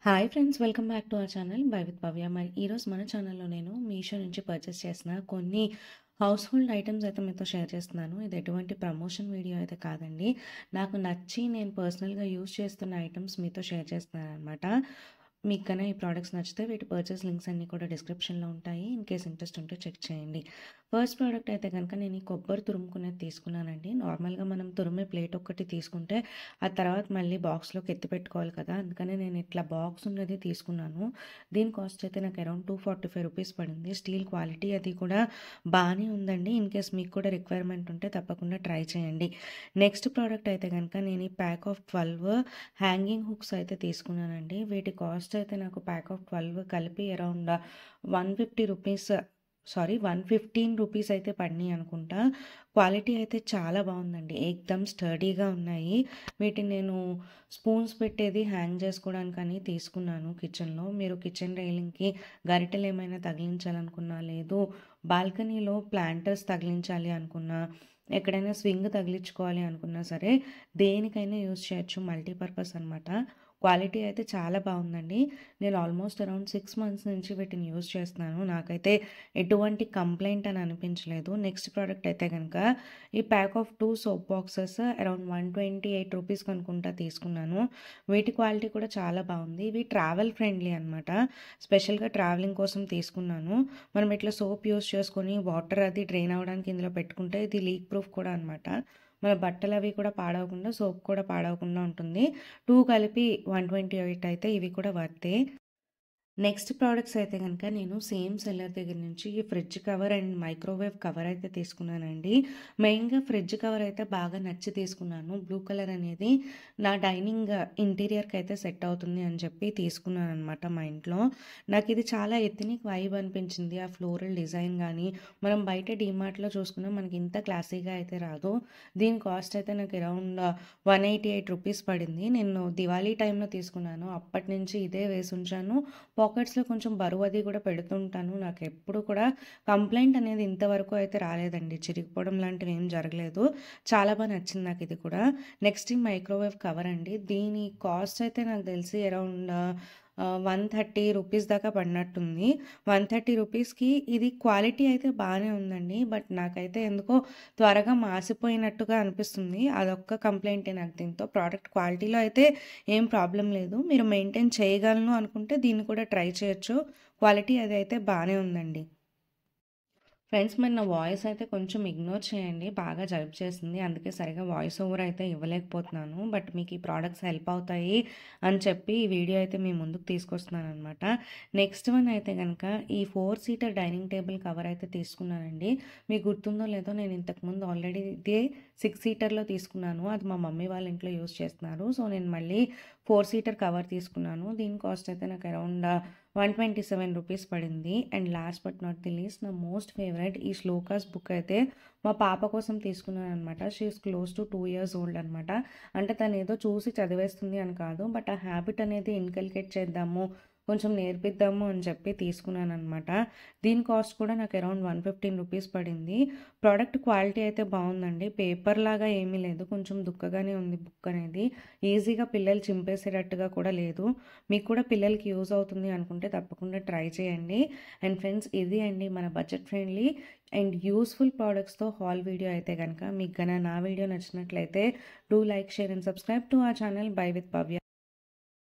Hi friends, welcome back to our channel by with Bhavya. మరి ఈరోజు మన ఛానల్లో నేను మీషో నుంచి పర్చేస్ చేసిన కొన్ని హౌస్ హోల్డ్ ఐటమ్స్ అయితే మీతో షేర్ చేస్తున్నాను. ఇది ఎటువంటి ప్రమోషన్ వీడియో అయితే కాదండి. నాకు నచ్చి నేను పర్సనల్గా యూజ్ చేస్తున్న ఐటమ్స్ మీతో షేర్ చేస్తున్నాను అనమాట. మీకు కన్నా ఈ ప్రోడక్ట్స్ నచ్చితే వీటి పర్చేస్ లింక్స్ అన్నీ కూడా డిస్క్రిప్షన్లో ఉంటాయి. ఇన్ కేస్ ఇంట్రెస్ట్ ఉంటే చెక్ చేయండి. ఫస్ట్ ప్రోడక్ట్ అయితే కనుక నేను ఈ కొబ్బరి తురుముకునేది తీసుకున్నానండి. నార్మల్గా మనం తురిమే ప్లేట్ ఒక్కటి తీసుకుంటే ఆ తర్వాత మళ్ళీ బాక్స్లోకి ఎత్తి పెట్టుకోవాలి కదా, అందుకనే నేను ఇట్లా బాక్స్ ఉన్నది తీసుకున్నాను. దీని కాస్ట్ అయితే నాకు అరౌండ్ 245 రూపీస్ పడింది. స్టీల్ క్వాలిటీ అది కూడా బాగానే ఉందండి. ఇన్ కేస్ మీకు కూడా రిక్వైర్మెంట్ ఉంటే తప్పకుండా ట్రై చేయండి. నెక్స్ట్ ప్రోడక్ట్ అయితే కనుక నేను ఈ ప్యాక్ ఆఫ్ 12 హ్యాంగింగ్ హుక్స్ అయితే తీసుకున్నానండి. వీటి కాస్ట్ అయితే నాకు ప్యాక్ ఆఫ్ 12 కలిపి అరౌండ్ 150 రూపీస్, సారీ 115 రూపీస్ అయితే పడినాయి అనుకుంటా. క్వాలిటీ అయితే చాలా బాగుందండి, ఏకదమ్ స్టడీగా ఉన్నాయి. వీటిని నేను స్పూన్స్ పెట్టేది హ్యాంగ్ చేసుకోవడానికని తీసుకున్నాను. కిచెన్లో మీరు కిచెన్ రైలింగ్కి గరిటెలు ఏమైనా తగిలించాలనుకున్నా, లేదు బాల్కనీలో ప్లాంటర్స్ తగిలించాలి అనుకున్నా, ఎక్కడైనా స్వింగ్ తగిలించుకోవాలి అనుకున్నా సరే దేనికైనా యూజ్ చేయొచ్చు. మల్టీపర్పస్ అనమాట. క్వాలిటీ అయితే చాలా బాగుందండి. నేను ఆల్మోస్ట్ అరౌండ్ 6 మంత్స్ నుంచి వీటిని యూజ్ చేస్తున్నాను. నాకైతే ఎటువంటి కంప్లైంట్ అని అనిపించలేదు. నెక్స్ట్ ప్రోడక్ట్ అయితే కనుక ఈ pack of 2 soap boxes around 128 rupees అనుకుంటా తీసుకున్నాను. వీటి క్వాలిటీ కూడా చాలా బాగుంది. ఇవి ట్రావెల్ ఫ్రెండ్లీ అనమాట. స్పెషల్గా ట్రావెలింగ్ కోసం తీసుకున్నాను. మనం ఇట్లా సోప్ యూజ్ చేసుకొని వాటర్ అది డ్రైన్ అవ్వడానికి ఇందులో పెట్టుకుంటే ఇది లీక్ ప్రూఫ్ కూడా అనమాట. మన బట్టలు అవి కూడా పాడవకుండా, సోప్ కూడా పాడవకుండా ఉంటుంది. 2 కలిపి 128 అయితే ఇవి కూడా వర్తే. నెక్స్ట్ ప్రోడక్ట్స్ అయితే కనుక నేను సేమ్ సెల్లర్ దగ్గర నుంచి ఈ fridge cover and microwave cover అయితే తీసుకున్నానండి. మెయిన్గా ఫ్రిడ్జ్ కవర్ అయితే బాగా నచ్చి తీసుకున్నాను. బ్లూ కలర్ అనేది నా డైనింగ్ ఇంటీరియర్కి అయితే సెట్ అవుతుంది అని చెప్పి తీసుకున్నాను అనమాట. మా ఇంట్లో నాకు ఇది చాలా ఎథనిక్ వైబ్ అనిపించింది. ఆ ఫ్లోరల్ డిజైన్ కానీ మనం బయట డీమార్ట్లో చూసుకున్నా మనకి ఇంత క్లాసీగా అయితే రాదు. దీని కాస్ట్ అయితే నాకు అరౌండ్ 188 రూపీస్ పడింది. నేను దివాళీ టైంలో తీసుకున్నాను. అప్పటి నుంచి ఇదే వేసి ఉంచాను. పాకెట్స్లో కొంచెం బరువు అది కూడా పెడుతుంటాను. నాకు ఎప్పుడు కూడా కంప్లైంట్ అనేది ఇంతవరకు అయితే రాలేదండి. చిరిగిపోవడం లాంటివి ఏం జరగలేదు. చాలా బాగా నచ్చింది నాకు ఇది కూడా. నెక్స్ట్ ఈ మైక్రోవేవ్ కవర్ అండి. దీని కాస్ట్ అయితే నాకు తెలిసి అరౌండ్ 130 రూపీస్ దాకా పడినట్టుంది. 130 రూపీస్కి ఇది క్వాలిటీ అయితే బాగానే ఉందండి. బట్ నాకైతే ఎందుకో త్వరగా మాసిపోయినట్టుగా అనిపిస్తుంది. అదొక్క కంప్లైంటే నాకు దీంతో. ప్రోడక్ట్ క్వాలిటీలో అయితే ఏం ప్రాబ్లం లేదు. మీరు మెయింటైన్ చేయగలను అనుకుంటే దీన్ని కూడా ట్రై చేయొచ్చు. క్వాలిటీ అది అయితే బాగానే ఉందండి. ఫ్రెండ్స్, మరి నా వాయిస్ అయితే కొంచెం ఇగ్నోర్ చేయండి. బాగా జలుబు చేసింది, అందుకే సరిగా వాయిస్ ఓవర్ అయితే ఇవ్వలేకపోతున్నాను. బట్ మీకు ఈ ప్రోడక్ట్స్ హెల్ప్ అవుతాయి అని చెప్పి ఈ వీడియో అయితే మీ ముందుకు తీసుకొస్తున్నాను అనమాట. నెక్స్ట్ వన్ అయితే కనుక ఈ 4 సీటర్ డైనింగ్ టేబుల్ కవర్ అయితే తీసుకున్నానండి. మీకు గుర్తుందో లేదో, నేను ఇంతకుముందు ఆల్రెడీ ఇదే 6 సీటర్లో తీసుకున్నాను. అది మా మమ్మీ వాళ్ళ ఇంట్లో యూస్ చేస్తున్నారు. సో నేను మళ్ళీ 4 సీటర్ కవర్ తీసుకున్నాను. దీని కాస్ట్ అయితే నాకు అరౌండ్ 127 రూపీస్ పడింది. And last but not the least, నా మోస్ట్ ఫేవరెట్ ఈ శ్లోకాస్ బుక్ అయితే మా పాప కోసం తీసుకున్నాను అనమాట. She is close to 2 years old అనమాట. అంటే తను ఏదో చూసి చదివేస్తుంది అని కాదు, బట్ ఆ హ్యాబిట్ అనేది ఇన్కల్కేట్ చేద్దాము, కొంచెం నేర్పిద్దాము అని చెప్పి తీసుకున్నాను అనమాట. దీని కాస్ట్ కూడా నాకు అరౌండ్ 115 రూపీస్ పడింది. ప్రోడక్ట్ క్వాలిటీ అయితే బాగుందండి. పేపర్ లాగా ఏమీ లేదు, కొంచెం దుక్కగానే ఉంది బుక్ అనేది. ఈజీగా పిల్లలు చింపేసేటట్టుగా కూడా లేదు. మీకు కూడా పిల్లలకి యూజ్ అవుతుంది అనుకుంటే తప్పకుండా ట్రై చేయండి. అండ్ ఫ్రెండ్స్, ఇది అండి మన బడ్జెట్ ఫ్రెండ్లీ అండ్ యూస్ఫుల్ ప్రోడక్ట్స్తో హాల్ వీడియో అయితే కనుక మీకు నా వీడియో నచ్చినట్లయితే do like, share and subscribe to our channel by with Bhavya.